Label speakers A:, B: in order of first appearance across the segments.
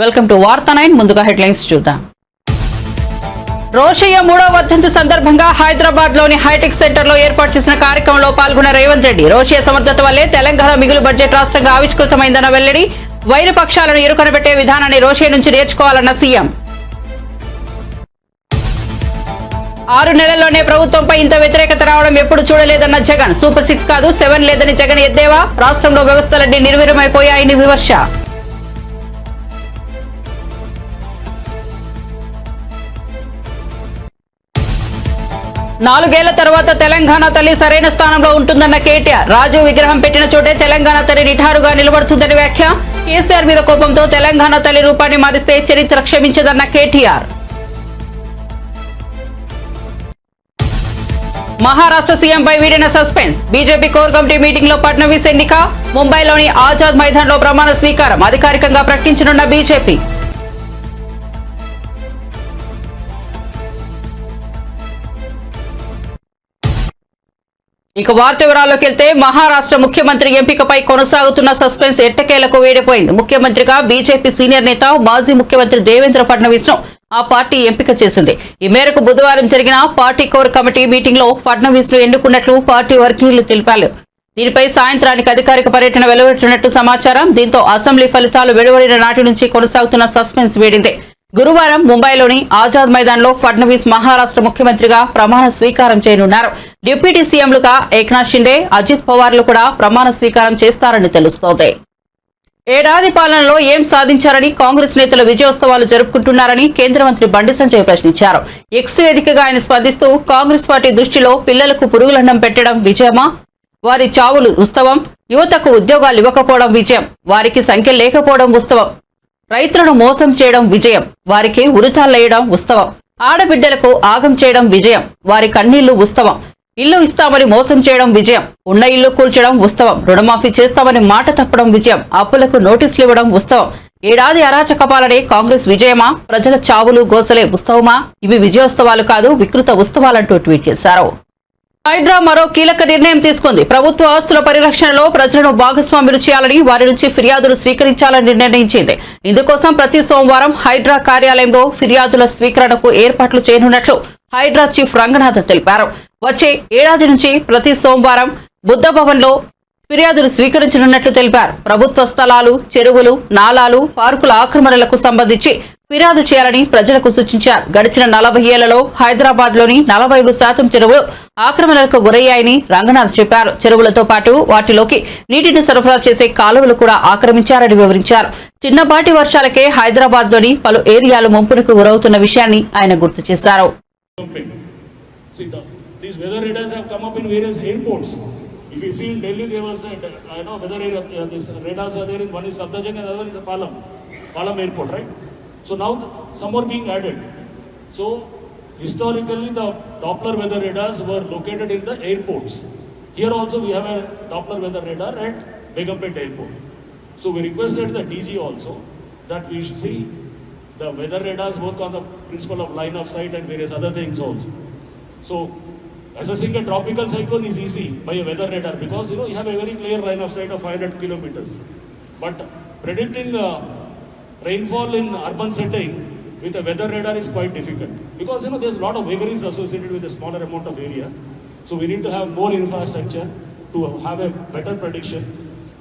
A: Welcome to వార్తా 9 ముందుగా headlines చూద్దాం. రోషయ్య 3వ వర్ధంతి సందర్భంగా హైదరాబాద్ లోని హైటెక్ సెంటర్ లో ఏర్పాటు చేసిన కార్యక్రమంలో పాల్గొన్న రేవంత్ రెడ్డి రోషయ్య సమర్థత వల్లే తెలంగాణ మిగులు బడ్జెట్ రాష్ట్రంగా ఆవిష్కృతమైందన్న వెల్లడి. వైరు పక్షాలను ఇరుకనబెట్టే విధానాన్ని రోషయ్య నుంచి నేర్చుకోవాలన్న సీఎం. 6 నెలల్లోనే ప్రభుత్వంపై ఇంత వ్యతిరేకత రావడం ఎప్పుడు చూడలేదన్న జగన్. సూపర్ 6 కాదు 7 లేదని జగన్ ఎద్దేవా. రాష్ట్రంలో వ్యవస్థలన్నీ నిర్వీర్యమైపోయాయని విమర్శ. నాలుగేళ్ల తర్వాత తెలంగాణ తల్లి సరైన స్థానంలో ఉంటుందన్న కేటీఆర్. రాజు విగ్రహం పెట్టిన చోటే తెలంగాణ తల్లి నిఠారుగా నిలబడుతుందని వ్యాఖ్య. కేసీఆర్ మీద కోపంతో తెలంగాణ తల్లి రూపాన్ని మారిస్తే చరిత్ర క్షమించదన్న కేటీఆర్. మహారాష్ట్ర సీఎంపై వీడిన suspense. BJP core committee meeting లో ఫడ్నవీస్ ఎన్నిక. ముంబైలోని ఆజాద్ మైదాన్ లో ప్రమాణ స్వీకారం అధికారికంగా ప్రకటించనున్న బీజేపీ. ఇక వార్త వివరాల్లోకి వెళ్తే మహారాష్ట్ర ముఖ్యమంత్రి ఎంపికపై కొనసాగుతున్న సస్పెన్స్ ఎట్టకేలకు వేడిపోయింది. ముఖ్యమంత్రిగా బీజేపీ సీనియర్ నేత మాజీ ముఖ్యమంత్రి దేవేంద్ర ఫడ్నవీస్ ను ఆ పార్టీ ఎంపిక చేసింది. ఈ మేరకు బుధవారం జరిగిన పార్టీ కోర్ కమిటీ మీటింగ్ లో ఫడ్నవీస్ ను ఎన్నుకున్నట్లు పార్టీ వర్గీయులు తెలిపారు. దీనిపై సాయంత్రానికి అధికారిక పర్యటన వెలువడుతున్నట్టు సమాచారం. దీంతో అసెంబ్లీ ఫలితాలు వెలువడిన నాటి నుంచి కొనసాగుతున్న సస్పెన్స్ వేడింది. గురువారం ముంబైలోని ఆజాద్ మైదాన్ లో ఫడ్నవీస్ మహారాష్ట్ర ముఖ్యమంత్రిగా ప్రమాణ స్వీకారం చేయనున్నారు. డిప్యూటీ సీఎంలుగా ఏక్నాథ్ షిండే, అజిత్ పవార్లు కూడా ప్రమాణ స్వీకారం చేస్తారని తెలుస్తోంది. ఏడాది పాలనలో ఏం సాధించారని కాంగ్రెస్ నేతలు విజయోత్సవాలు జరుపుకుంటున్నారని కేంద్ర మంత్రి బండి సంజయ్ ప్రశ్నించారు. ఎక్స్ వేదికగా ఆయన స్పందిస్తూ కాంగ్రెస్ పార్టీ దృష్టిలో పిల్లలకు పురుగులన్నం పెట్టడం విజయమా? వారి చావులు ఉత్సవం. యువతకు ఉద్యోగాలు ఇవ్వకపోవడం విజయం. వారికి సంఖ్య లేకపోవడం ఉత్సవం. రైతులను మోసం చేయడం విజయం. వారికి ఉరితాళ్లేయడం ఉత్సవం. ఆడబిడ్డలకు ఆగం చేయడం విజయం. వారి కన్నీళ్లు ఉత్సవం. ఇల్లు ఇస్తామని మోసం చేయడం విజయం. ఉన్న ఇల్లు కూల్చడం ఉత్సవం. రుణమాఫీ చేస్తామని మాట తప్పడం విజయం. అప్పులకు నోటీసులు ఇవ్వడం ఉత్సవం. ఏడాది అరాచక పాలనే కాంగ్రెస్ విజయమా? ప్రజల చావులు గోసలే ఉత్సవమా? ఇవి విజయోత్సవాలు కాదు, వికృత ఉత్సవాలంటూ ట్వీట్ చేశారు. హైడ్రా మరో కీలక నిర్ణయం తీసుకుంది. ప్రభుత్వ ఆస్తుల పరిరక్షణలో ప్రజలను భాగస్వాములు చేయాలని, వారి నుంచి ఫిర్యాదులు స్వీకరించాలని నిర్ణయించింది. ఇందుకోసం ప్రతి సోమవారం హైడ్రా కార్యాలయంలో ఫిర్యాదుల స్వీకరణకు ఏర్పాట్లు చేయనున్నట్లు హైడ్రా చీఫ్ రంగనాథ్ తెలిపారు. వచ్చే ఏడాది నుంచి ప్రతి సోమవారం బుద్ధ భవన్ లో ఫిర్యాదులు స్వీకరించనున్నట్లు తెలిపారు. ప్రభుత్వ స్థలాలు, చెరువులు, నాలాలు, పార్కుల ఆక్రమణలకు సంబంధించి ఫిర్యాదు చేయాలని ప్రజలకు సూచించారు. గడిచిన 40 ఏళ్లలో హైదరాబాద్ లోని 47% చెరువులు ఆక్రమణలకు గురయ్యాయని రంగనాథ్ చెప్పారు. చెరువులతో పాటు వాటిలోకి నీటిని సరఫరా చేసే కాలువలు కూడా ఆక్రమించారని వివరించారు. చిన్నపాటి వర్షాలకే హైదరాబాద్ లోని పలు ఏరియాలు ముంపునకు గురవుతున్న విషయాన్ని ఆయన గుర్తు చేశారు.
B: These weather radars have come up in various airports. If you see in Delhi, there was weather these radars are there. One is Safdarjung and the other is Palam airport, right? So now some are being added. So historically, the Doppler weather radars were located in the airports. Here also we have a Doppler weather radar at Begumpet airport. So we requested the DG also that we should see the weather radars work on the principle of line of sight and various other things also. So assessing a tropical cyclone is easy by a weather radar because you have a very clear line of sight of 500 kilometers. But predicting rainfall in urban setting with a weather radar is quite difficult because there's a lot of vagaries associated with a smaller amount of area. So we need to have more infrastructure to have a better prediction.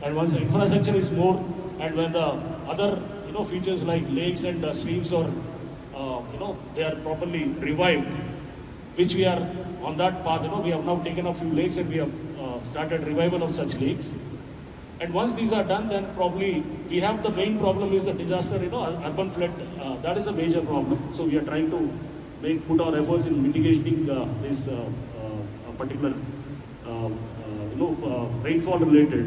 B: And once the infrastructure is more, and when the other features like lakes and streams or they are properly revived, which we are on that path. We have now taken a few lakes and we have started revival of such lakes. And once these are done, then probably we have the main problem is the disaster, urban flood. That is a major problem. So we are trying to put our efforts in mitigating this particular rainfall related,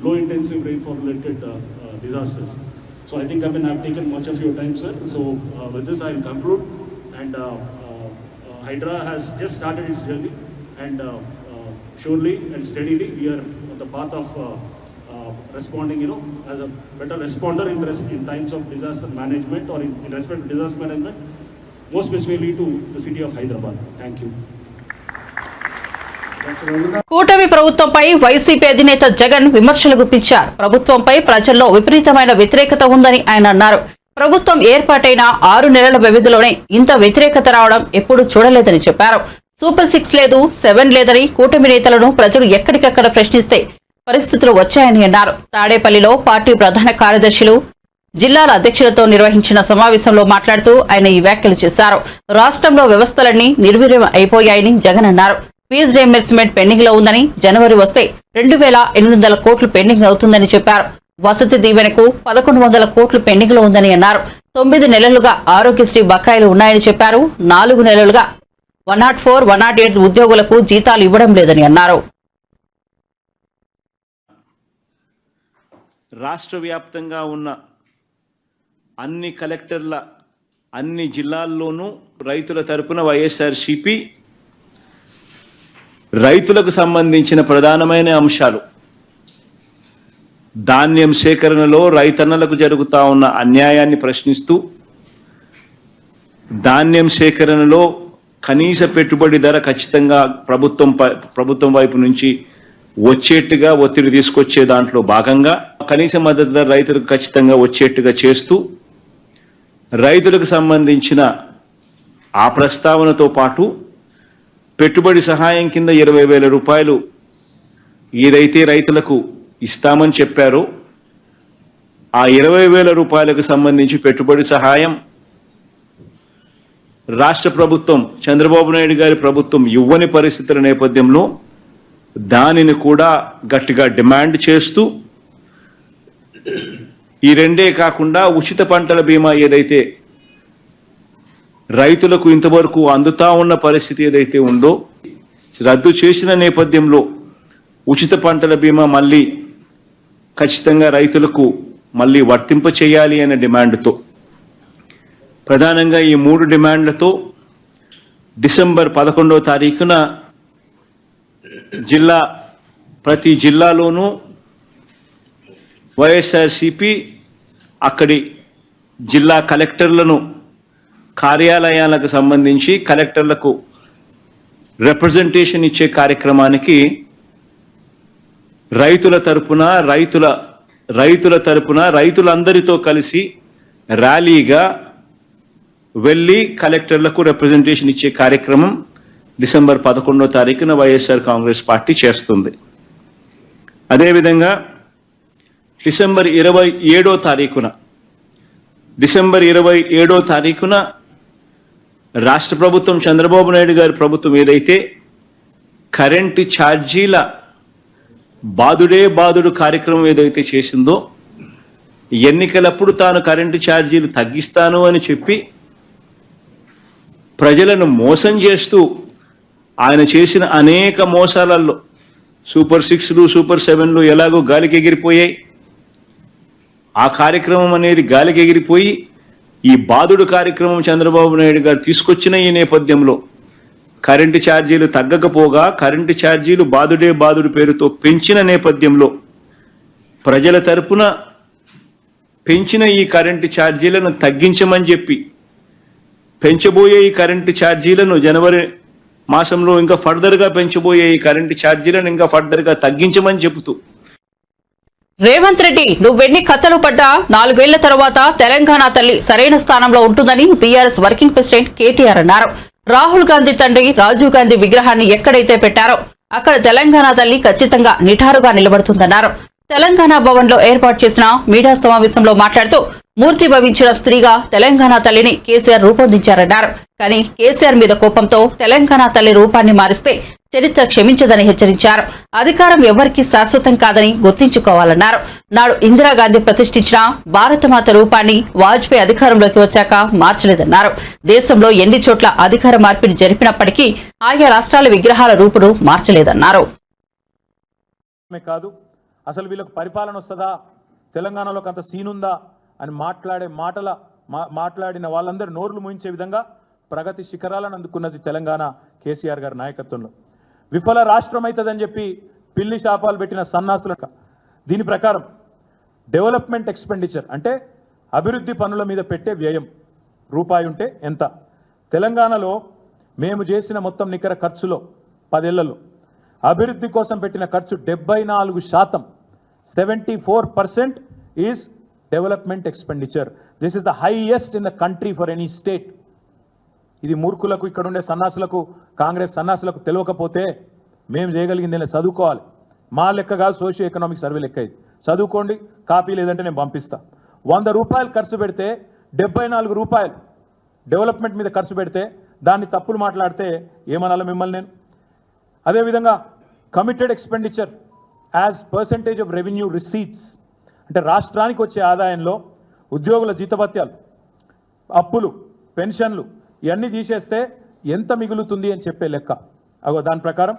B: low intensive rainfall related disasters. So I think I've taken much of your time, sir. So with this I will conclude. And Hydra has just started its journey, and surely and steadily we are on the path of responding, as a better responder in times of disaster management or in respect to disaster management, most specifically to the city of Hyderabad. Thank you.
A: కూటమి ప్రభుత్వంపై YCP అధినేత జగన్ విమర్శలు గుప్పించారు. ప్రభుత్వంపై ప్రజల్లో విపరీతమైన వ్యతిరేకత ఉందని ఆయన అన్నారు. ప్రభుత్వం ఏర్పాటైన 6 నెలల వ్యవధిలోనే ఇంత వ్యతిరేకత రావడం ఎప్పుడూ చూడలేదని చెప్పారు. సూపర్ 6 లేదు, 7 లేదని కూటమి నేతలను ప్రజలు ఎక్కడికక్కడ ప్రశ్నిస్తే పరిస్థితులు వచ్చాయని అన్నారు. తాడేపల్లిలో పార్టీ ప్రధాన కార్యదర్శులు, జిల్లాల అధ్యక్షులతో నిర్వహించిన సమావేశంలో మాట్లాడుతూ ఆయన ఈ వ్యాఖ్యలు చేశారు. రాష్ట్రంలో వ్యవస్థలన్నీ నిర్వీర్యం అయిపోయాయని జగన్ అన్నారు. ఫీజు రీయింబర్స్మెంట్ పెండింగ్ లో ఉందని, జనవరి వస్తే 2,800 కోట్లు పెండింగ్ అవుతుందని చెప్పారు. వసతి దీవెనకు 1,100 కోట్లు పెండింగ్ లో ఉందని అన్నారు. 9 నెలలుగా ఆరోగ్యశ్రీ బకాయిలు ఉన్నాయని చెప్పారు. 4 నెలలుగా 104, 108 ఉద్యోగులకు జీతాలు ఇవ్వడం లేదని అన్నారు.
C: రాష్ట్ర వ్యాప్తంగా ఉన్న అన్ని కలెక్టర్ల అన్ని జిల్లాల్లోనూ రైతుల తరపున వైఎస్ఆర్సీపీ రైతులకు సంబంధించిన ప్రధానమైన అంశాలు, ధాన్యం సేకరణలో రైతన్నలకు జరుగుతా ఉన్న అన్యాయాన్ని ప్రశ్నిస్తూ, ధాన్యం సేకరణలో కనీస పెట్టుబడి ధర ఖచ్చితంగా ప్రభుత్వం వైపు నుంచి వచ్చేట్టుగా ఒత్తిడి తీసుకొచ్చే దాంట్లో భాగంగా కనీస మద్దతు ధర రైతులకు ఖచ్చితంగా వచ్చేట్టుగా చేస్తూ, రైతులకు సంబంధించిన ఆ ప్రస్తావనతో పాటు పెట్టుబడి సహాయం కింద 20,000 రూపాయలు ఏదైతే రైతులకు ఇస్తామని చెప్పారో ఆ 20,000 రూపాయలకు సంబంధించి పెట్టుబడి సహాయం రాష్ట్ర ప్రభుత్వం, చంద్రబాబు నాయుడు గారి ప్రభుత్వం ఇవ్వని పరిస్థితుల నేపథ్యంలో దానిని కూడా గట్టిగా డిమాండ్ చేస్తూ, ఈ రెండే కాకుండా ఉచిత పంటల బీమా ఏదైతే రైతులకు ఇంతవరకు అందుతా ఉన్న పరిస్థితి ఏదైతే ఉందో రద్దు చేసిన నేపథ్యంలో ఉచిత పంటల బీమా మళ్ళీ ఖచ్చితంగా రైతులకు మళ్ళీ వర్తింప చేయాలి అనే డిమాండ్తో, ప్రధానంగా ఈ 3 డిమాండ్లతో డిసెంబర్ 11వ తారీఖున ప్రతి జిల్లాలోనూ వైఎస్ఆర్సీపీ అక్కడి జిల్లా కలెక్టర్లను కార్యాలయాలకు సంబంధించి కలెక్టర్లకు రిప్రజెంటేషన్ ఇచ్చే కార్యక్రమానికి రైతులందరితో కలిసి ర్యాలీగా వెళ్ళి కలెక్టర్లకు రిప్రజెంటేషన్ ఇచ్చే కార్యక్రమం డిసెంబర్ 11వ తారీఖున వైఎస్ఆర్ కాంగ్రెస్ పార్టీ చేస్తుంది. అదేవిధంగా డిసెంబర్ 27వ తారీఖున రాష్ట్ర ప్రభుత్వం, చంద్రబాబు నాయుడు గారి ప్రభుత్వం ఏదైతే కరెంటు ఛార్జీల బాదుడు కార్యక్రమం ఏదైతే చేసిందో, ఎన్నికలప్పుడు తాను కరెంటు ఛార్జీలు తగ్గిస్తాను అని చెప్పి ప్రజలను మోసం చేస్తూ ఆయన చేసిన అనేక మోసాలలో సూపర్ 6లు, సూపర్ 7లు ఎలాగో గాలికి ఎగిరిపోయాయి. ఆ కార్యక్రమం అనేది గాలికి ఎగిరిపోయి ఈ బాదుడు కార్యక్రమం చంద్రబాబు నాయుడు గారు తీసుకొచ్చిన ఈ నేపథ్యంలో కరెంటు ఛార్జీలు తగ్గకపోగా కరెంటు ఛార్జీలు బాదుడు పేరుతో పెంచిన నేపథ్యంలో ప్రజల తరపున పెంచిన ఈ కరెంటు ఛార్జీలను తగ్గించమని చెప్పి, పెంచబోయే ఈ కరెంటు ఛార్జీలను జనవరి మాసంలో ఇంకా ఫర్దర్గా పెంచబోయే ఈ కరెంటు ఛార్జీలను ఇంకా ఫర్దర్గా తగ్గించమని చెబుతూ,
A: రేవంత్ రెడ్డి నువ్వెన్ని కథలు పడ్డా 4 ఏళ్ల తర్వాత తెలంగాణ తల్లి సరైన స్థానంలో ఉంటుందని బీఆర్ఎస్ వర్కింగ్ ప్రెసిడెంట్ కేటీఆర్ అన్నారు. రాహుల్ గాంధీ తండ్రి రాజీవ్ గాంధీ విగ్రహాన్ని ఎక్కడైతే పెట్టారో అక్కడ తెలంగాణ తల్లి ఖచ్చితంగా నిఠారుగా నిలబడుతుందన్నారు. తెలంగాణ భవన్ లో ఏర్పాటు చేసిన మీడియా సమావేశంలో మాట్లాడుతూ మూర్తి భవించిన స్త్రీగా తెలంగాణ తల్లిని కేసీఆర్ రూపొందించారన్నారు. కానీ కేసీఆర్ మీద కోపంతో తెలంగాణ తల్లి రూపాన్ని మారిస్తే చరిత్ర క్షమించదని హెచ్చరించారు. అధికారం ఎవరికీ శాశ్వతం కాదని గుర్తించుకోవాలన్నారు. నాడు ఇందిరాగాంధీ ప్రతిష్ఠించిన భారతమాత రూపాన్ని వాజ్పేయి అధికారంలోకి వచ్చాక మార్చలేదన్నారు. దేశంలో ఎన్ని చోట్ల అధికార మార్పిడి జరిపినప్పటికీ ఆయా రాష్ట్రాల విగ్రహాల రూపును మార్చలేదన్నారు.
D: కాదు, అసలు వీళ్ళకు పరిపాలన వస్తుందా, తెలంగాణలోకి అంత సీనుందా అని మాట్లాడిన వాళ్ళందరూ నోర్లు మూయించే విధంగా ప్రగతి శిఖరాలను అందుకున్నది తెలంగాణ కేసీఆర్ గారి నాయకత్వంలో. విఫల రాష్ట్రం అవుతుందని చెప్పి పిల్లి శాపాలు పెట్టిన సన్నాసులకు దీని ప్రకారం డెవలప్మెంట్ ఎక్స్పెండిచర్ అంటే అభివృద్ధి పనుల మీద పెట్టే వ్యయం రూపాయి ఉంటే ఎంత, తెలంగాణలో మేము చేసిన మొత్తం నికర ఖర్చులో 10 ఏళ్లలో అభివృద్ధి కోసం పెట్టిన ఖర్చు 74%, 74% is development expenditure. This is the highest in the country for any state. ఇది మూర్ఖులకు, ఇక్కడ ఉండే సన్నాసులకు, కాంగ్రెస్ సన్నాసులకు తెలియకపోతే మేము చేయగలిగింది నేను చదువుకోవాలి. మా లెక్క కాదు, సోషియో ఎకనామిక్ సర్వే లెక్క ఇది. చదువుకోండి, కాపీ లేదంటే నేను పంపిస్తా. 100 రూపాయలు ఖర్చు పెడితే 74 రూపాయలు డెవలప్మెంట్ మీద ఖర్చు పెడితే దాన్ని తప్పులు మాట్లాడితే ఏమనాలి మిమ్మల్ని నేను? అదేవిధంగా committed expenditure as percentage of revenue receipts, అంటే రాష్ట్రానికి వచ్చే ఆదాయంలో ఉద్యోగుల జీతభత్యాలు, అప్పులు, పెన్షన్లు ఇవన్నీ తీసేస్తే ఎంత మిగులుతుంది అని చెప్పే లెక్క. అగో దాని ప్రకారం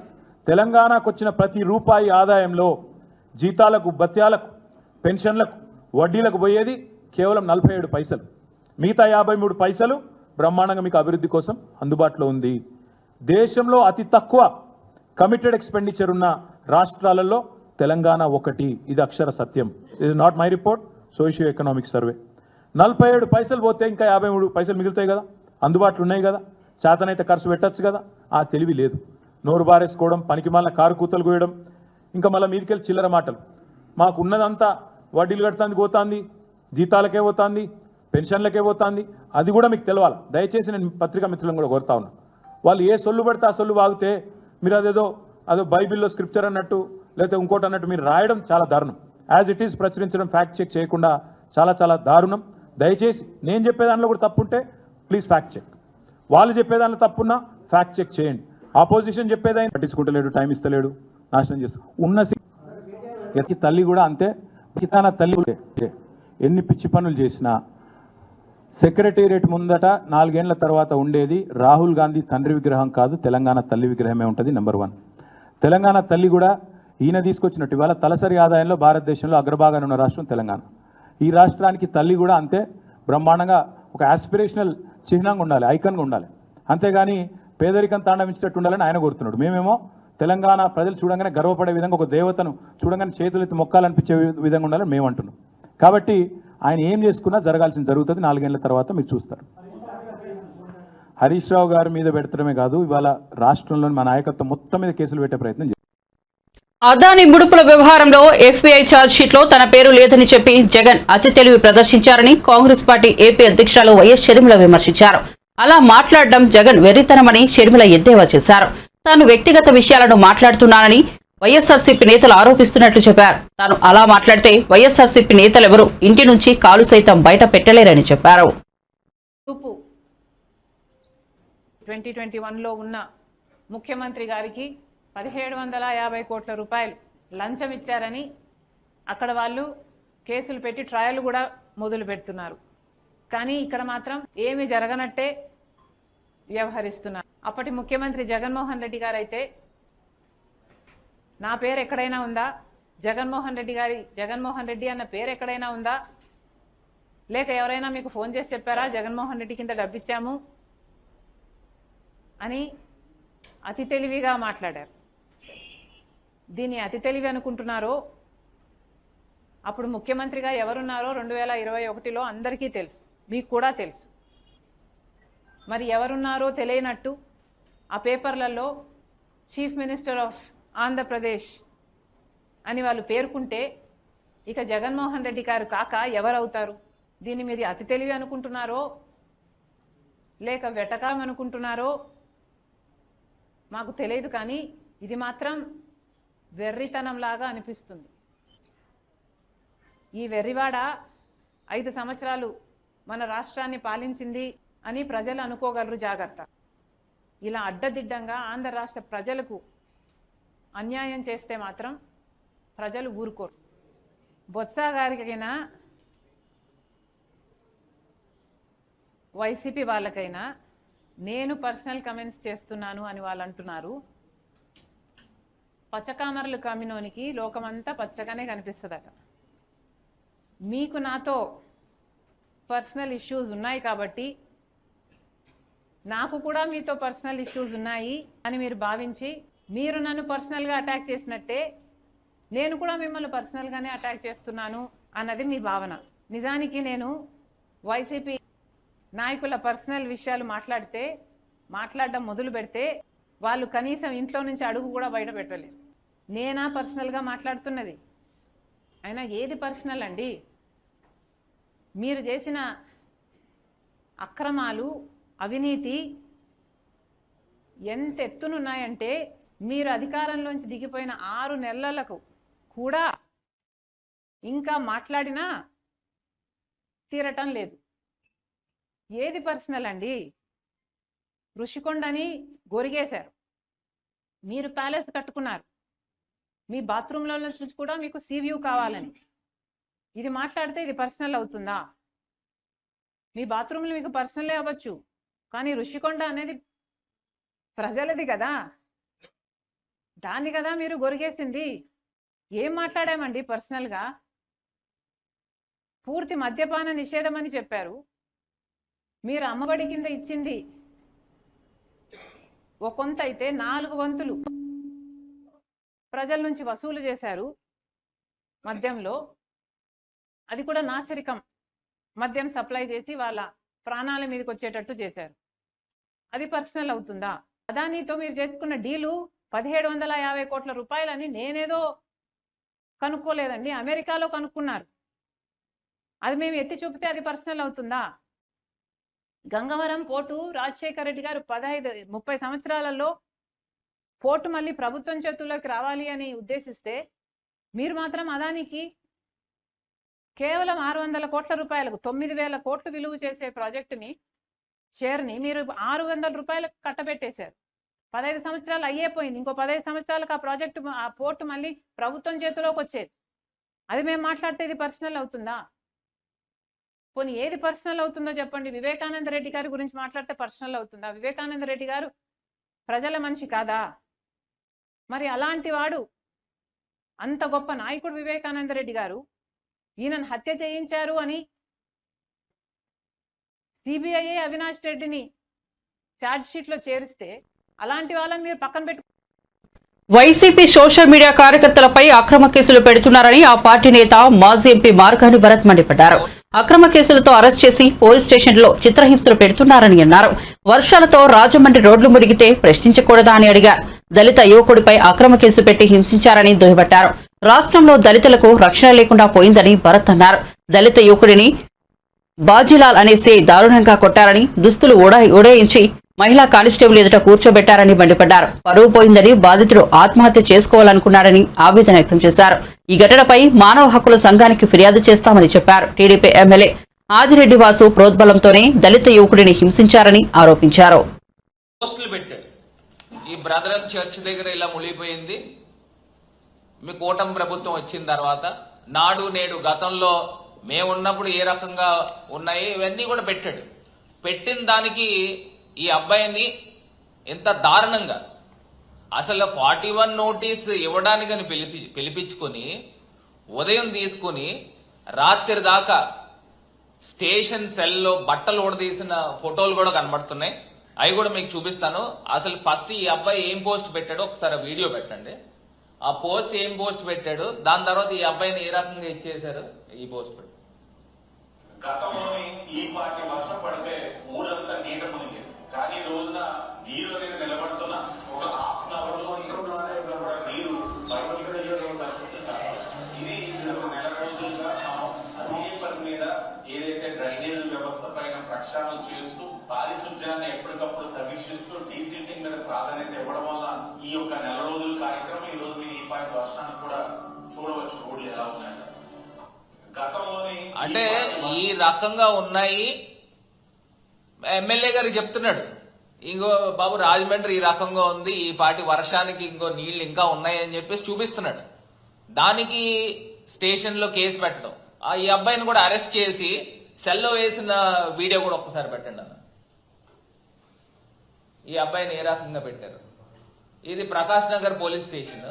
D: తెలంగాణకు వచ్చిన ప్రతి రూపాయి ఆదాయంలో జీతాలకు, భత్యాలకు, పెన్షన్లకు, వడ్డీలకు పోయేది కేవలం 47 పైసలు. మిగతా 53 పైసలు బ్రహ్మాండంగా మీకు అభివృద్ధి కోసం అందుబాటులో ఉంది. దేశంలో అతి తక్కువ కమిటెడ్ ఎక్స్పెండిచర్ ఉన్న రాష్ట్రాలలో తెలంగాణ ఒకటి. ఇది అక్షర సత్యం. ఇది not my report, socio economic survey. 47 పైసలు పోతే ఇంకా 53 పైసలు మిగులుతాయి కదా, అందుబాటులో ఉన్నాయి కదా, చేతనైతే ఖర్చు పెట్టచ్చు కదా. ఆ తెలివి లేదు. నోరు బారేసుకోవడం, పనికి మళ్ళీ కారు కూతలు కోయడం, ఇంకా మళ్ళీ మీదికెళ్ళి చిల్లర మాటలు. మాకు ఉన్నదంతా వడ్డీలు కడుతుంది పోతుంది, జీతాలకే పోతుంది, పెన్షన్లకే పోతుంది. అది కూడా మీకు తెలవాలి. దయచేసి నేను పత్రికా మిత్రులను కూడా కోరుతా ఉన్నా. వాళ్ళు ఏ సొల్లు పడితే ఆ సొల్లు వాగితే మీరు అదో బైబిల్లో స్క్రిప్చర్ అన్నట్టు లేకపోతే ఇంకోటి అన్నట్టు మీరు రాయడం చాలా దారుణం. యాజ్ ఇట్ ఈస్ ప్రచురించడం, ఫ్యాక్ట్ చెక్ చేయకుండా చాలా దారుణం. దయచేసి నేను చెప్పేదానిలో కూడా తప్పుంటే ప్లీజ్ ఫ్యాక్ట్ చెక్. వాళ్ళు చెప్పేదానిలో తప్పున్నా ఫ్యాక్ట్ చెక్ చేయండి. ఆపోజిషన్ చెప్పేదాన్ని పట్టించుకుంటలేడు, టైం ఇస్తలేడు, నాశనం చేస్తాడు. ఉన్న తల్లి కూడా అంతే. తన తల్లి ఎన్ని పిచ్చి పనులు చేసినా సెక్రటేరియట్ ముందట 4 ఏళ్ల తర్వాత ఉండేది రాహుల్ గాంధీ తండ్రి విగ్రహం కాదు, తెలంగాణ తల్లి విగ్రహమే ఉంటుంది. నెంబర్ 1. తెలంగాణ తల్లి కూడా ఈయన తీసుకొచ్చినట్టు ఇవాళ తలసరి ఆదాయంలో భారతదేశంలో అగ్రభాగాన్ని ఉన్న రాష్ట్రం తెలంగాణ. ఈ రాష్ట్రానికి తల్లి కూడా అంతే బ్రహ్మాండంగా ఒక ఆస్పిరేషనల్ చిహ్నంగా ఉండాలి, ఐకన్గా ఉండాలి. అంతేగాని పేదరికం తాండవించేటట్టు ఉండాలని ఆయన కోరుతున్నాడు. మేమేమో తెలంగాణ ప్రజలు చూడంగానే గర్వపడే విధంగా, ఒక దేవతను చూడంగానే చేతులెత్తి మొక్కాలనిపించే విధంగా ఉండాలని మేము అంటున్నాం. కాబట్టి ఆయన ఏం చేసుకున్నా జరగాల్సింది జరుగుతుంది. 4 ఏళ్ల తర్వాత మీరు చూస్తారు. హరీష్ రావు గారి మీద పెడతడమే కాదు, ఇవాళ రాష్ట్రంలోని మా నాయకత్వం మొత్తం మీద కేసులు పెట్టే ప్రయత్నం చేస్తారు.
A: అదాని ముడుపుల వ్యవహారంలో ఎఫ్బీఐ ఛార్జ్షీట్లో తన పేరు లేదని చెప్పి జగన్ అతి తెలివి ప్రదర్శించారని కాంగ్రెస్ పార్టీ ఏపీ అధ్యక్షురాలు వైఎస్ షర్మిల విమర్శించారు. అలా మాట్లాడడం జగన్ వెర్రితనమని షర్మిల ఎద్దేవా చేశారు. తాను వ్యక్తిగత విషయాలను మాట్లాడుతున్నానని వైఎస్ఆర్సీపీ నేతలు ఆరోపిస్తున్నట్లు చెప్పారు. తాను అలా మాట్లాడితే వైఎస్ఆర్సీపీ నేతలెవరూ ఇంటి నుంచి కాలు సైతం బయట పెట్టలేరని చెప్పారు.
E: 2021లో ఉన్న ముఖ్యమంత్రి గారికి 1750 కోట్ల రూపాయలు లంచం ఇచ్చారని అక్కడ వాళ్ళు కేసులు పెట్టి ట్రయల్ కూడా మొదలు పెడుతున్నారు. కానీ ఇక్కడ మాత్రం ఏమీ జరగనట్టే వ్యవహరిస్తున్నారు. అప్పటి ముఖ్యమంత్రి జగన్మోహన్ రెడ్డి గారు అయితే నా పేరు ఎక్కడైనా ఉందా, జగన్మోహన్ రెడ్డి అన్న పేరు ఎక్కడైనా ఉందా, లేక ఎవరైనా మీకు ఫోన్ చేసి చెప్పారా జగన్మోహన్ రెడ్డి కింద డబ్బిచ్చాము అని అతి తెలివిగా మాట్లాడారు. దీన్ని అతి తెలివి అనుకుంటున్నారో, అప్పుడు ముఖ్యమంత్రిగా ఎవరున్నారో 2021లో అందరికీ తెలుసు, మీకు కూడా తెలుసు. మరి ఎవరున్నారో తెలియనట్టు ఆ పేపర్లలో చీఫ్ మినిస్టర్ ఆఫ్ ఆంధ్రప్రదేశ్ అని వాళ్ళు పేర్కొంటే ఇక జగన్మోహన్ రెడ్డి గారు కాక ఎవరవుతారు? దీన్ని మీరు అతి తెలివి అనుకుంటున్నారో లేక వెటకారం అనుకుంటున్నారో మాకు తెలియదు, కానీ ఇది మాత్రం వెర్రితనంలాగా అనిపిస్తుంది. ఈ వెర్రివాడ 5 సంవత్సరాలు మన రాష్ట్రాన్ని పాలించింది అని ప్రజలు అనుకోగలరు. జాగ్రత్త. ఇలా అడ్డదిడ్డంగా ఆంధ్ర రాష్ట్ర ప్రజలకు అన్యాయం చేస్తే మాత్రం ప్రజలు ఊరుకోరు. బొత్స గారికైనా వైసీపీ వాళ్ళకైనా నేను పర్సనల్ కమెంట్స్ చేస్తున్నాను అని వాళ్ళు అంటున్నారు. పచ్చకామర్లు కమ్మినోనికి లోకమంతా పచ్చగానే కనిపిస్తుందట. మీకు నాతో పర్సనల్ ఇష్యూస్ ఉన్నాయి కాబట్టి, నాకు కూడా మీతో పర్సనల్ ఇష్యూస్ ఉన్నాయి అని మీరు భావించి మీరు నన్ను పర్సనల్గా అటాక్ చేసినట్టే నేను కూడా మిమ్మల్ని పర్సనల్గానే అటాక్ చేస్తున్నాను అన్నది మీ భావన. నిజానికి నేను వైసీపీ నాయకుల పర్సనల్ విషయాలు మాట్లాడడం మొదలు పెడితే వాళ్ళు కనీసం ఇంట్లో నుంచి అడుగు కూడా బయట పెట్టలేరు. నేనా పర్సనల్గా మాట్లాడుతున్నది? అయినా ఏది పర్సనల్ అండి? మీరు చేసిన అక్రమాలు, అవినీతి ఎంత ఎత్తునున్నాయంటే మీరు అధికారంలోంచి దిగిపోయిన 6 నెలలకు కూడా ఇంకా మాట్లాడినా తీరటం లేదు. ఏది పర్సనల్ అండి? ఋషికొండని గొరిగేశారు, మీరు ప్యాలెస్ కట్టుకున్నారు, మీ బాత్రూంలో నుంచి కూడా మీకు సీవ్యూ కావాలని. ఇది మాట్లాడితే ఇది పర్సనల్ అవుతుందా? మీ బాత్రూంలు మీకు పర్సనలే అవ్వచ్చు, కానీ ఋషికొండ అనేది ప్రజలది కదా, దాన్ని కదా మీరు గొరిగేసింది. ఏం మాట్లాడామండి పర్సనల్గా? పూర్తి మద్యపాన నిషేధం అని చెప్పారు. మీరు అమ్మఒడి కింద ఇచ్చింది ఒక కొంత అయితే 4 వంతులు ప్రజల నుంచి వసూలు చేశారు మద్యంలో. అది కూడా నాసిరకం మద్యం సప్లై చేసి వాళ్ళ ప్రాణాల మీదకి వచ్చేటట్టు చేశారు. అది పర్సనల్ అవుతుందా? అదానీతో మీరు చేసుకున్న డీలు 1750 కోట్ల రూపాయలని నేనేదో కనుక్కోలేదండి, అమెరికాలో కనుక్కున్నారు. అది మేము ఎత్తి చూపితే అది పర్సనల్ అవుతుందా? గంగవరం పోర్టు రాజశేఖర రెడ్డి గారు 30 సంవత్సరాలలో పోర్టు మళ్ళీ ప్రభుత్వం చేతుల్లోకి రావాలి అని ఉద్దేశిస్తే మీరు మాత్రం అదానికి కేవలం 600 కోట్ల రూపాయలకు 9000 కోట్లు విలువ చేసే ప్రాజెక్టుని షేర్ని మీరు 600 రూపాయలకు కట్టబెట్టేశారు. 15 సంవత్సరాలు అయ్యేపోయింది. ఇంకో 15 సంవత్సరాలకు ఆ ప్రాజెక్టు, ఆ పోర్టు మళ్ళీ ప్రభుత్వం చేతిలోకి వచ్చేది. అది మేము మాట్లాడితే ఇది పర్సనల్ అవుతుందా? పోనీ ఏది పర్సనల్ అవుతుందో చెప్పండి. వివేకానంద రెడ్డి గారి గురించి మాట్లాడితే పర్సనల్ అవుతుందా? వివేకానంద రెడ్డి గారు ప్రజల మనిషి కాదా? మరి అలాంటి వాడు, అంత గొప్ప నాయకుడు వివేకానంద రెడ్డి గారు ఈయనను హత్య చేయించారు అని సిబిఐ అవినాష్ రెడ్డిని ఛార్జ్ షీట్ లో చేరిస్తే అలాంటి వాళ్ళని మీరు పక్కన పెట్టు.
A: వైసీపీ సోషల్ మీడియా కార్యకర్తలపై అక్రమ కేసులు పెడుతున్నారని ఆ పార్టీ నేత మాజీ ఎంపీ మార్గాని భరత్ మండిపడ్డారు. అక్రమ కేసులతో అరెస్ట్ చేసి పోలీస్ స్టేషన్లో చిత్రహింసలు పెడుతున్నారని అన్నారు. వర్షాలతో రాజమండ్రి రోడ్లు మునిగితే ప్రశ్నించకూడదా అని అడిగారు. దళిత యువకుడిపై అక్రమ కేసు పెట్టి హింసించారని దుయ్యబట్టారు. రాష్ట్రంలో దళితులకు రక్షణ లేకుండా పోయిందని భరత్ అన్నారు. దళిత యువకుడిని బాజీలాల్ అనేసి దారుణంగా కొట్టారని, దుస్తులు ఉడయించి మహిళా కానిస్టేబుల్ ఎదుట కూర్చోబెట్టారని మండిపడ్డారు. పరువు పోయిందని బాధితుడు ఆత్మహత్య చేసుకోవాలనుకున్నారని ఆవేదన వ్యక్తం చేశారు. ఈ ఘటనపై మానవ హక్కుల సంఘానికి ఫిర్యాదు చేస్తామని చెప్పారు. టీడీపీ ఎమ్మెల్యే ఆదిరెడ్డి వాసు ప్రోద్బలంతోనే దళిత యువకుడిని హింసించారని ఆరోపించారు.
F: పోస్టులు పెట్టాడు. ఈ బ్రదరన్ చర్చ్ దగ్గర ఇలా మునిగిపోయింది. మీ కూటమి ప్రభుత్వం వచ్చిన తర్వాత నాడు నేడు గతంలో మేమున్నప్పుడు ఏ రకంగా ఉన్నాయి ఇవన్నీ కూడా పెట్టాడు. పెట్టిన దానికి ఈ అబ్బాయిని ఎంత దారుణంగా అసలు 41 నోటీస్ ఇవ్వడానికని పిలిపించుకొని ఉదయం తీసుకుని రాత్రి దాకా స్టేషన్ సెల్లో బట్టలు ఊడదీసిన ఫోటోలు కూడా కనబడుతున్నాయి. అవి కూడా మీకు చూపిస్తాను. అసలు ఫస్ట్ ఈ అబ్బాయి ఏం పోస్ట్ పెట్టాడో ఒకసారి వీడియో పెట్టండి. ఆ పోస్ట్ ఏం పోస్ట్ పెట్టాడు, దాని తర్వాత ఈ అబ్బాయిని ఏ రకంగా ఇచ్చేశారు ఈ పోస్ట్ పెట్టాడు.
G: గతంలోని ఈ పార్టీ వర్షం పడితే ఊరంతా నీట మునిగి, కానీ ఈ రోజున నీరు అనేది నిలబడుతున్న ఒక హాఫ్ అన్ అవర్ లో నీరు బయటకు పరిస్థితి. ఇది ఒక నెల రోజులుగా మనం అదే పని మీద ఏదైతే డ్రైనేజ్ వ్యవస్థ పైన ప్రక్షాళన చేస్తూ పారిశుధ్యాన్ని ఎప్పటికప్పుడు సమీక్షిస్తూ డీసీటింగ్ మీద ప్రాధాన్యత ఇవ్వడం వల్ల ఈ యొక్క నెల రోజుల కార్యక్రమం ఈ రోజు మీరు ఈ పాయింట్ వర్షాన్ని కూడా చూడవచ్చు. రోడ్లు ఎలా ఉన్నాయంటే గతంలోని
F: అంటే ఈ రకంగా ఉన్నాయి. ఎమ్మెల్యే గారు చెప్తున్నాడు, ఇంకో బాబు రాజమండ్రి ఈ రకంగా ఉంది, ఈ పాటి వర్షానికి ఇంకో నీళ్లు ఇంకా ఉన్నాయని చెప్పేసి చూపిస్తున్నాడు. దానికి స్టేషన్ లో కేసు పెట్టడం, ఈ అబ్బాయిని కూడా అరెస్ట్ చేసి సెల్లో వేసిన వీడియో కూడా ఒక్కసారి పెట్టండి అన్న. ఈ అబ్బాయిని ఏ రకంగా పెట్టారు. ఇది ప్రకాష్ నగర్ పోలీస్ స్టేషన్.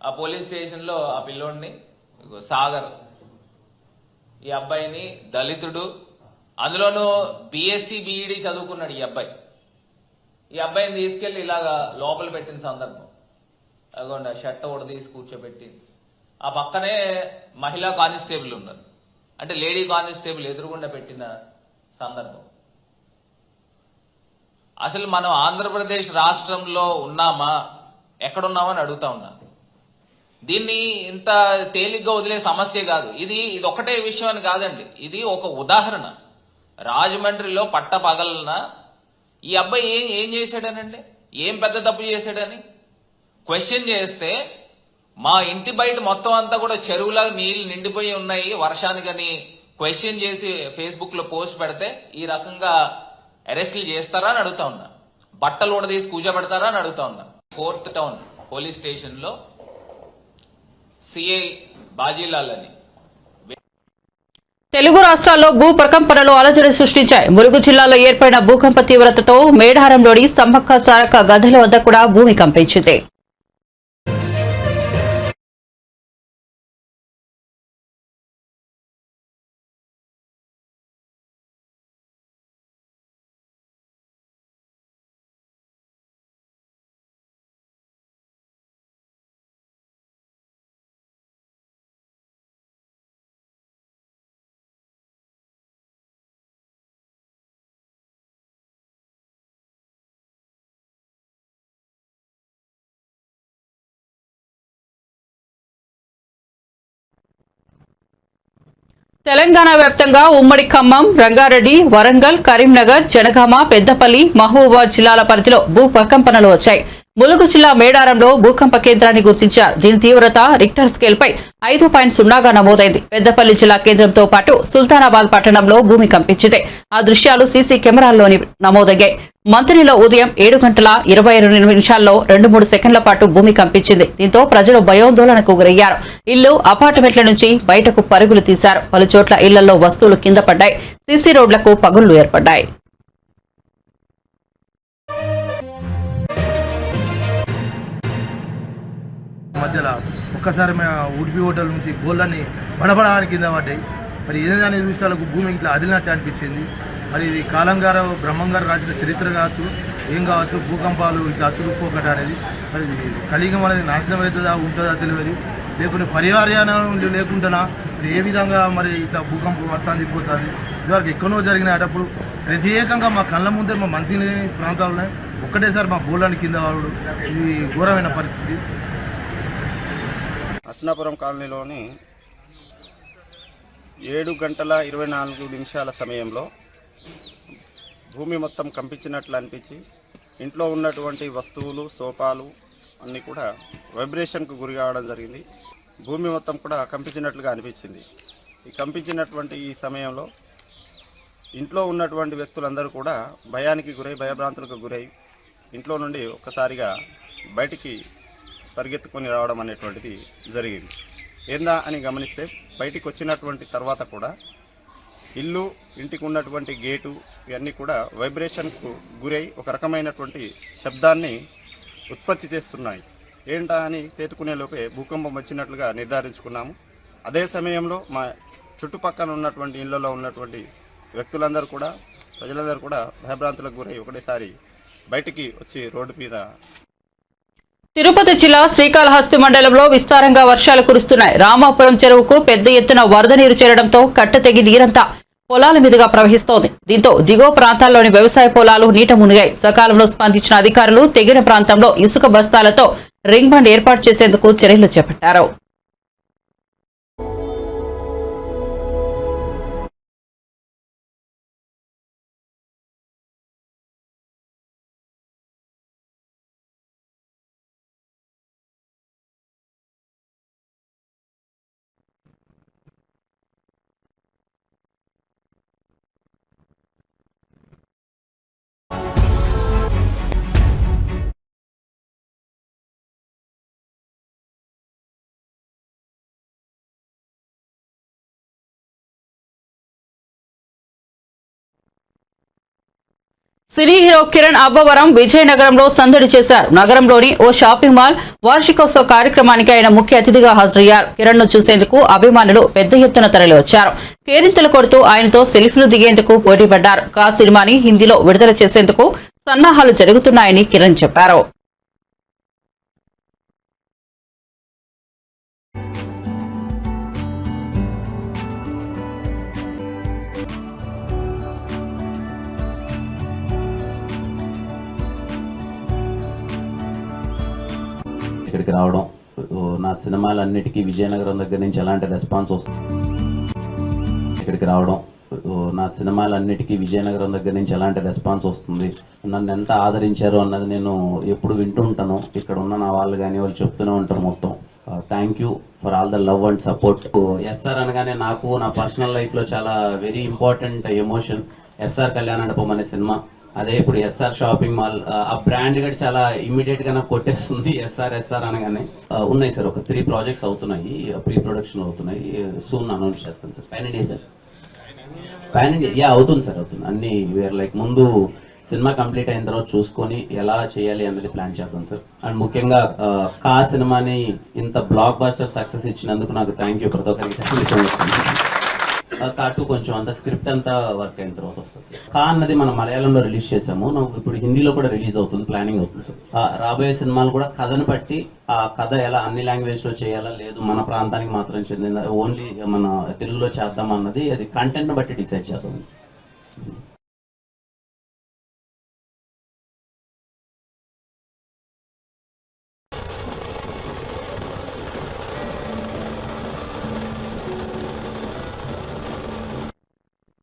F: ఆ పోలీస్ స్టేషన్ లో ఆ పిల్లోడిని సాగర్, ఈ అబ్బాయిని దళితుడు, అందులోనూ బిఎస్సి బిఈడి చదువుకున్నాడు ఈ అబ్బాయి. ఈ అబ్బాయిని తీసుకెళ్లి ఇలాగా లోపల పెట్టిన సందర్భం, అదిగోండి ఆ షర్ట్ కూడా తీసి కూర్చోబెట్టి, ఆ పక్కనే మహిళా కానిస్టేబుల్ ఉన్నారు, అంటే లేడీ కానిస్టేబుల్ ఎదురుగుండా పెట్టిన సందర్భం. అసలు మనం ఆంధ్రప్రదేశ్ రాష్ట్రంలో ఉన్నామా ఎక్కడున్నామని అడుగుతా ఉన్నా. దీన్ని ఇంత తేలిగ్గా వదిలే సమస్య కాదు. ఇది ఒకటే విషయం అని కాదండి, ఇది ఒక ఉదాహరణ. రాజమండ్రిలో పట్టపగలన ఈ అబ్బాయి ఏం చేశాడనండి, ఏం పెద్ద తప్పు చేశాడని క్వశ్చన్ చేస్తే మా ఇంటి బయట మొత్తం అంతా కూడా చెరువులా నీళ్లు నిండిపోయి ఉన్నాయి వర్షానికని క్వశ్చన్ చేసి ఫేస్బుక్ లో పోస్ట్ పెడితే ఈ రకంగా అరెస్టులు చేస్తారా అని అడుగుతా ఉన్నా, బట్టలు కూడా తీసి కూర్చోబెడతారా అని అడుగుతా ఉన్నా. 4th టౌన్ పోలీస్ స్టేషన్ లో సిఐ బాజీలాల్ అని
A: తెలుగు రాష్ట్రాల్లో భూ ప్రకంపనలు అలజడి సృష్టించాయి. ములుగు జిల్లాలో ఏర్పడిన భూకంప తీవ్రతతో మేడారంలోని సమ్మక్క సారక్క గదుల వద్ద కూడా భూమి కంపించింది. తెలంగాణ వ్యాప్తంగా ఉమ్మడి ఖమ్మం, రంగారెడ్డి, వరంగల్, కరీంనగర్, జనగామ, పెద్దపల్లి, మహబూబాబాద్ జిల్లాల పరిధిలో భూ ప్రకంపనలు వచ్చాయి. ములుగు జిల్లా మేడారంలో భూకంప కేంద్రాన్ని గుర్తించారు. దీని తీవ్రత రిక్టర్ స్కేల్ పై 5.0గా నమోదైంది. పెద్దపల్లి జిల్లా కేంద్రంతో పాటు సుల్తానాబాద్ పట్టణంలో భూమి కంపించింది. ఆ దృశ్యాలు సీసీ కెమెరాల్లోని నమోదయ్యాయి. మంత్రిలో ఉదయం 7:22 2-3 సెకండ్ల పాటు భూమి కంపించింది. దీంతో ప్రజలు భయాందోళనకు గురయ్యారు. ఇల్లు, అపార్ట్మెంట్ల నుంచి బయటకు పరుగులు తీశారు. పలుచోట్ల ఇళ్లలో వస్తువులు కింద పడ్డాయి. సీసీ రోడ్లకు పగుళ్లు ఏర్పడ్డాయి.
H: మధ్యలో ఒక్కసారి ఉడిపి హోటల్ నుంచి గోళ్ళని బడబడాని కింద పడ్డాయి. మరి ఏదైనా నిమిషాలకు భూమి ఇట్లా అదిలినట్టు అనిపించింది. మరి ఇది కాలం గారు బ్రహ్మం గారు రాసిన చరిత్ర కావచ్చు, ఏం కావచ్చు, భూకంపాలు ఇట్లా అతురుకోకట అనేది మరి కలియుగం అనేది నాశనం అవుతుందా ఉంటుందా తెలియదు. లేకుంటే పరిహార్యానం లేకుండా మరి ఏ విధంగా మరి ఇట్లా భూకంపం మొత్తం దిగిపోతుంది. ఇదివరకు ఎక్కడో జరిగినప్పుడు ప్రత్యేకంగా మా కళ్ళ ముందే మా మంత్రి ప్రాంతాలు ఒక్కటేసారి మా గోళ్ళని కింద వాడు. ఇది ఘోరమైన పరిస్థితి.
I: అస్నాపురం కాలనీలోని 7:24 సమయంలో భూమి మొత్తం కంపించినట్లు అనిపించి ఇంట్లో ఉన్నటువంటి వస్తువులు, సోఫాలు అన్నీ కూడా వైబ్రేషన్కు గురి కావడం జరిగింది. భూమి మొత్తం కూడా కంపించినట్లుగా అనిపించింది. ఈ కంపించినటువంటి ఈ సమయంలో ఇంట్లో ఉన్నటువంటి వ్యక్తులందరూ కూడా భయానికి గురై, భయభ్రాంతులకు గురై ఇంట్లో నుండి ఒక్కసారిగా బయటికి పరిగెత్తుకొని రావడం అనేటువంటిది జరిగింది. ఏందా అని గమనిస్తే బయటికి వచ్చినటువంటి తర్వాత కూడా ఇల్లు, ఇంటికి ఉన్నటువంటి గేటు ఇవన్నీ కూడా వైబ్రేషన్కు గురై ఒక రకమైనటువంటి శబ్దాన్ని ఉత్పత్తి చేస్తున్నాయి. ఏంటా అని తేతుకునే లోపే భూకంపం వచ్చినట్లుగా నిర్ధారించుకున్నాము. అదే సమయంలో మా చుట్టుపక్కల ఉన్నటువంటి ఇళ్లలో ఉన్నటువంటి వ్యక్తులందరూ కూడా, ప్రజలందరూ కూడా భయభ్రాంతులకు గురై ఒకటేసారి బయటికి వచ్చి రోడ్డు మీద.
A: తిరుపతి జిల్లా శ్రీకాళహస్తి మండలంలో విస్తారంగా వర్షాలు కురుస్తున్నాయి. రామాపురం చెరువుకు పెద్ద ఎత్తున వరద నీరు చేరడంతో కట్ట తెగి నీరంతా పొలాల మీదుగా ప్రవహిస్తోంది. దీంతో దిగువ ప్రాంతాల్లోని వ్యవసాయ పొలాలు నీట మునిగాయి. సకాలంలో స్పందించిన అధికారులు తెగిన ప్రాంతంలో ఇసుక బస్తాలతో రింగ్ బండ్ ఏర్పాటు చేసేందుకు చర్యలు చేపట్టారు. సినీ హీరో కిరణ్ అబ్బవరం విజయనగరంలో సందడి చేశారు. నగరంలోని ఓ షాపింగ్ మాల్ వార్షికోత్సవ కార్యక్రమానికి ఆయన ముఖ్య అతిథిగా హాజరయ్యారు. కిరణ్ ను చూసేందుకు అభిమానులు పెద్ద ఎత్తున తరలివచ్చారు. కేరింతలు కొడుతూ ఆయనతో సెల్ఫీలు దిగేందుకు పోటీపడ్డారు. కా సినిమాని హిందీలో విడుదల చేసేందుకు సన్నాహాలు జరుగుతున్నాయని కిరణ్ చెప్పారు.
J: ఇక్కడికి రావడం నా సినిమాలన్నిటికీ విజయనగరం దగ్గర నుంచి ఎలాంటి రెస్పాన్స్ వస్తుంది ఇక్కడికి రావడం, నా సినిమాలన్నిటికీ విజయనగరం దగ్గర నుంచి ఎలాంటి రెస్పాన్స్ వస్తుంది, నన్ను ఎంత ఆదరించారు అన్నది నేను ఎప్పుడు వింటూ ఉంటాను. ఇక్కడ ఉన్న నా వాళ్ళు కానీ వాళ్ళు చెప్తూనే ఉంటారు మొత్తం. Thank you for all the love and support. SR అనగానే నాకు నా పర్సనల్ లైఫ్లో చాలా very important emotion SR Kalyanamandapam అనే సినిమా. అదే ఇప్పుడు ఎస్ఆర్ షాపింగ్ మాల్ ఆ బ్రాండ్ కూడా చాలా ఇమ్మీడియట్గా నాకు కొట్టేస్తుంది. ఎస్ఆర్ అనగానే ఉన్నాయి సార్, ఒక 3 ప్రాజెక్ట్స్ అవుతున్నాయి, ప్రీ ప్రొడక్షన్ అవుతున్నాయి, సూన్ అనౌన్స్ చేస్తాను sir. Pan India sir, pan India yeah అవుతుంది సార్, అవుతుంది. అన్ని వేర్ లైక్ ముందు సినిమా కంప్లీట్ అయిన తర్వాత చూసుకొని ఎలా చేయాలి అన్నది ప్లాన్ చేద్దాం సార్. అండ్ ముఖ్యంగా కా సినిమాని ఇంత బ్లాక్ బస్టర్ సక్సెస్ ఇచ్చినందుకు నాకు థ్యాంక్ యూ ప్రతి ఒక్కరికి. Thank you so much. కాటు కొంచెం అంత స్క్రిప్ట్ అంతా వర్క్ అయిన తర్వాత వస్తుంది సార్. కా అన్నది మనం మలయాళంలో రిలీజ్ చేసాము, నాకు ఇప్పుడు హిందీలో కూడా రిలీజ్ అవుతుంది, ప్లానింగ్ అవుతుంది సార్. రాబోయే సినిమాలు కూడా కథను బట్టి ఆ కథ ఎలా అన్ని లాంగ్వేజ్లో చేయాలా, లేదు మన ప్రాంతానికి మాత్రం చెందిన ఓన్లీ మన తెలుగులో చేద్దాం అన్నది అది కంటెంట్ని బట్టి డిసైడ్ చేద్దాం సార్.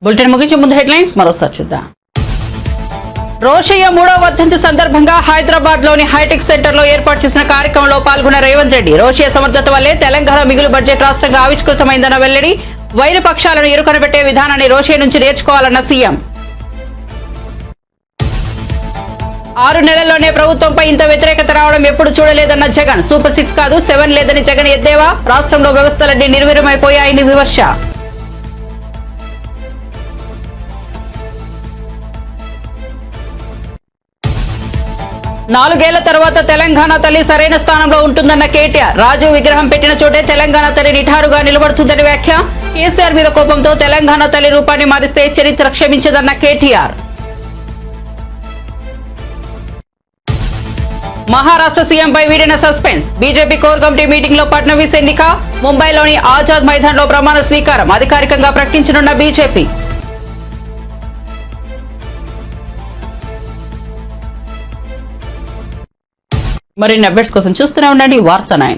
A: బులెటిన్ ముగించే ముందు హెడ్లైన్స్ మరోసారి చూద్దాం. రోషయ్య 3వ వర్ధంతి సందర్భంగా హైదరాబాద్ లోని హైటెక్ సెంటర్ లో ఏర్పాటు చేసిన కార్యక్రమంలో పాల్గొన్న రేవంత్ రెడ్డి. రోషయ్య సమర్థత వల్లే తెలంగాణ మిగులు బడ్జెట్ రాష్ట్రంగా ఆవిష్కృతమైందన్న వెల్లడి. వైరు పక్షాలను ఇరుకనబెట్టే విధానాన్ని రోషయ్య నుంచి నేర్చుకోవాలన్న సీఎం. 6 నెలల్లోనే ప్రభుత్వంపై ఇంత వ్యతిరేకత రావడం ఎప్పుడు చూడలేదన్న జగన్. సూపర్ 6 కాదు 7 లేదని జగన్ ఎద్దేవా. రాష్ట్రంలో వ్యవస్థలన్నీ నిర్వీర్యమైపోయాయని విమర్శ. నాలుగేళ్ల తర్వాత తెలంగాణ తల్లి సరైన స్థానంలో ఉంటుందన్న కేటీఆర్. రాజు విగ్రహం పెట్టిన చోటే తెలంగాణ తల్లి నిఠారుగా నిలబడుతుందని వ్యాఖ్య. కేసీఆర్ మీద కోపంతో తెలంగాణ తల్లి రూపాన్ని మారిస్తే చరిత్ర క్షమించదన్న కేటీఆర్. మహారాష్ట్ర సీఎంపై వీడిన suspense. BJP core committee meeting లో ఫడ్నవీస్ ఎన్నిక. ముంబైలోని ఆజాద్ మైదాన్ లో ప్రమాణ స్వీకారం అధికారికంగా ప్రకటించనున్న బీజేపీ. మరిన్ని అప్డేట్స్ కోసం చూస్తూనే ఉండండి వార్త 9.